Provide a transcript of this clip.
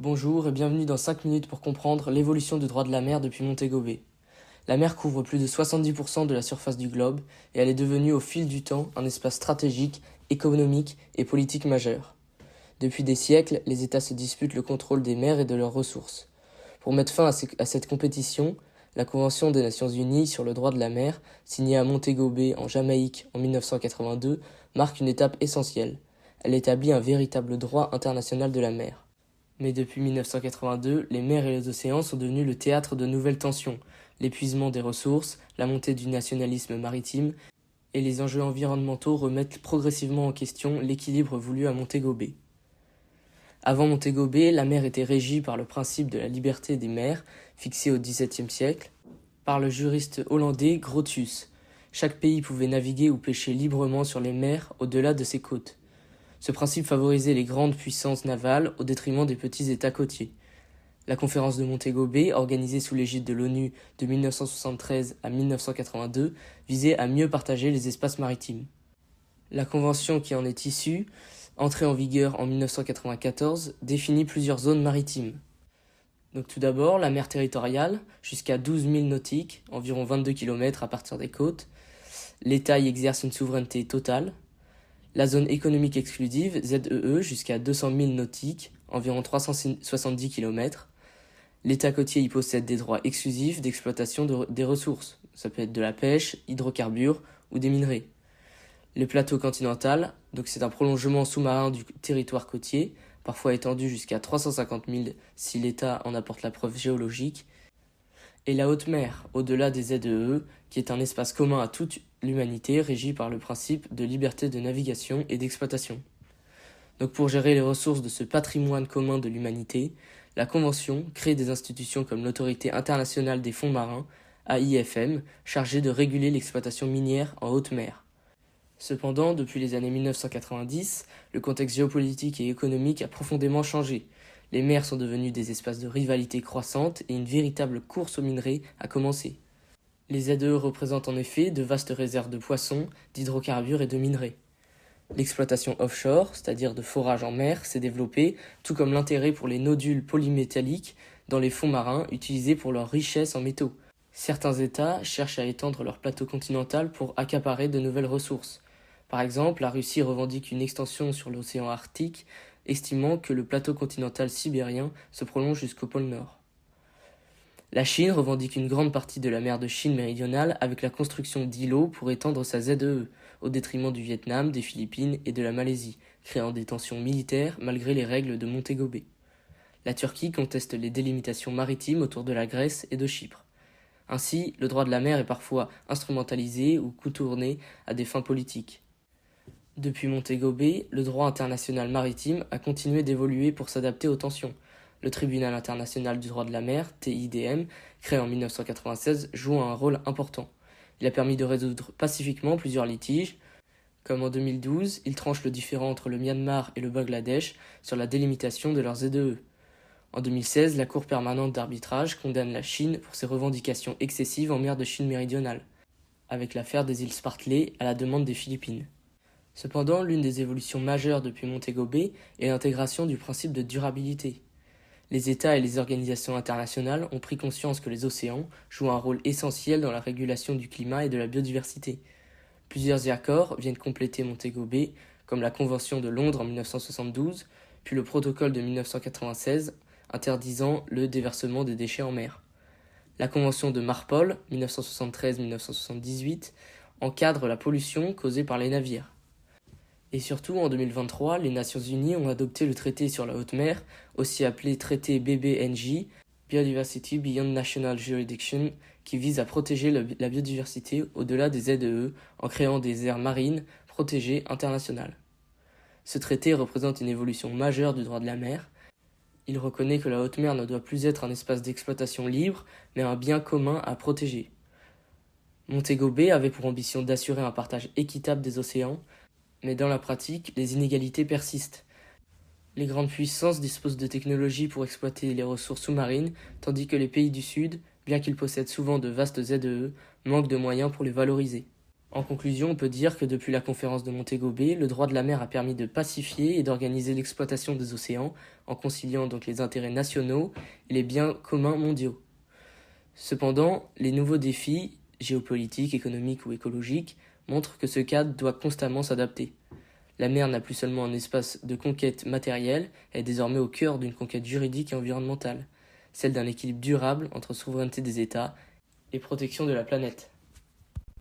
Bonjour et bienvenue dans 5 minutes pour comprendre l'évolution du droit de la mer depuis Montego Bay. La mer couvre plus de 70% de la surface du globe et elle est devenue au fil du temps un espace stratégique, économique et politique majeur. Depuis des siècles, les États se disputent le contrôle des mers et de leurs ressources. Pour mettre fin à cette compétition, la Convention des Nations Unies sur le droit de la mer, signée à Montego Bay en Jamaïque en 1982, marque une étape essentielle. Elle établit un véritable droit international de la mer. Mais depuis 1982, les mers et les océans sont devenus le théâtre de nouvelles tensions, l'épuisement des ressources, la montée du nationalisme maritime et les enjeux environnementaux remettent progressivement en question l'équilibre voulu à Montego Bay. Avant Montego Bay, la mer était régie par le principe de la liberté des mers, fixé au XVIIe siècle, par le juriste hollandais Grotius. Chaque pays pouvait naviguer ou pêcher librement sur les mers au-delà de ses côtes. Ce principe favorisait les grandes puissances navales au détriment des petits États côtiers. La conférence de Montego Bay, organisée sous l'égide de l'ONU de 1973 à 1982, visait à mieux partager les espaces maritimes. La convention qui en est issue, entrée en vigueur en 1994, définit plusieurs zones maritimes. Donc tout d'abord, la mer territoriale, jusqu'à 12 000 nautiques, environ 22 km à partir des côtes. L'État y exerce une souveraineté totale. La zone économique exclusive, ZEE, jusqu'à 200 000 nautiques, environ 370 km. L'État côtier y possède des droits exclusifs d'exploitation des ressources. Ça peut être de la pêche, hydrocarbures ou des minerais. Le plateau continental, donc c'est un prolongement sous-marin du territoire côtier, parfois étendu jusqu'à 350 000 si l'État en apporte la preuve géologique. Et la haute mer, au-delà des ZEE, qui est un espace commun à toute l'humanité régi par le principe de liberté de navigation et d'exploitation. Donc pour gérer les ressources de ce patrimoine commun de l'humanité, la Convention crée des institutions comme l'Autorité internationale des fonds marins, AIFM, chargée de réguler l'exploitation minière en haute mer. Cependant, depuis les années 1990, le contexte géopolitique et économique a profondément changé. Les mers sont devenues des espaces de rivalité croissante et une véritable course aux minerais a commencé. Les ZEE représentent en effet de vastes réserves de poissons, d'hydrocarbures et de minerais. L'exploitation offshore, c'est-à-dire de forage en mer, s'est développée, tout comme l'intérêt pour les nodules polymétalliques dans les fonds marins utilisés pour leur richesse en métaux. Certains États cherchent à étendre leur plateau continental pour accaparer de nouvelles ressources. Par exemple, la Russie revendique une extension sur l'océan Arctique, estimant que le plateau continental sibérien se prolonge jusqu'au pôle Nord. La Chine revendique une grande partie de la mer de Chine méridionale avec la construction d'îlots pour étendre sa ZEE, au détriment du Vietnam, des Philippines et de la Malaisie, créant des tensions militaires malgré les règles de Montego Bay. La Turquie conteste les délimitations maritimes autour de la Grèce et de Chypre. Ainsi, le droit de la mer est parfois instrumentalisé ou contourné à des fins politiques. Depuis Montego Bay, le droit international maritime a continué d'évoluer pour s'adapter aux tensions. Le Tribunal international du droit de la mer, TIDM, créé en 1996, joue un rôle important. Il a permis de résoudre pacifiquement plusieurs litiges. Comme en 2012, il tranche le différend entre le Myanmar et le Bangladesh sur la délimitation de leurs ZEE. En 2016, la Cour permanente d'arbitrage condamne la Chine pour ses revendications excessives en mer de Chine méridionale, avec l'affaire des îles Spratly à la demande des Philippines. Cependant, l'une des évolutions majeures depuis Montego Bay est l'intégration du principe de durabilité. Les États et les organisations internationales ont pris conscience que les océans jouent un rôle essentiel dans la régulation du climat et de la biodiversité. Plusieurs accords viennent compléter Montego Bay, comme la Convention de Londres en 1972, puis le protocole de 1996 interdisant le déversement des déchets en mer. La Convention de Marpol, 1973-1978, encadre la pollution causée par les navires. Et surtout, en 2023, les Nations Unies ont adopté le traité sur la haute mer, aussi appelé traité BBNJ, Biodiversity Beyond National Jurisdiction, qui vise à protéger la biodiversité au-delà des ZEE en créant des aires marines protégées internationales. Ce traité représente une évolution majeure du droit de la mer. Il reconnaît que la haute mer ne doit plus être un espace d'exploitation libre, mais un bien commun à protéger. Montego Bay avait pour ambition d'assurer un partage équitable des océans, mais dans la pratique, les inégalités persistent. Les grandes puissances disposent de technologies pour exploiter les ressources sous-marines, tandis que les pays du Sud, bien qu'ils possèdent souvent de vastes ZEE, manquent de moyens pour les valoriser. En conclusion, on peut dire que depuis la conférence de Montego Bay, le droit de la mer a permis de pacifier et d'organiser l'exploitation des océans en conciliant donc les intérêts nationaux et les biens communs mondiaux. Cependant, les nouveaux défis, géopolitiques, économiques ou écologiques, montrent que ce cadre doit constamment s'adapter. La mer n'a plus seulement un espace de conquête matérielle, elle est désormais au cœur d'une conquête juridique et environnementale, celle d'un équilibre durable entre souveraineté des États et protection de la planète.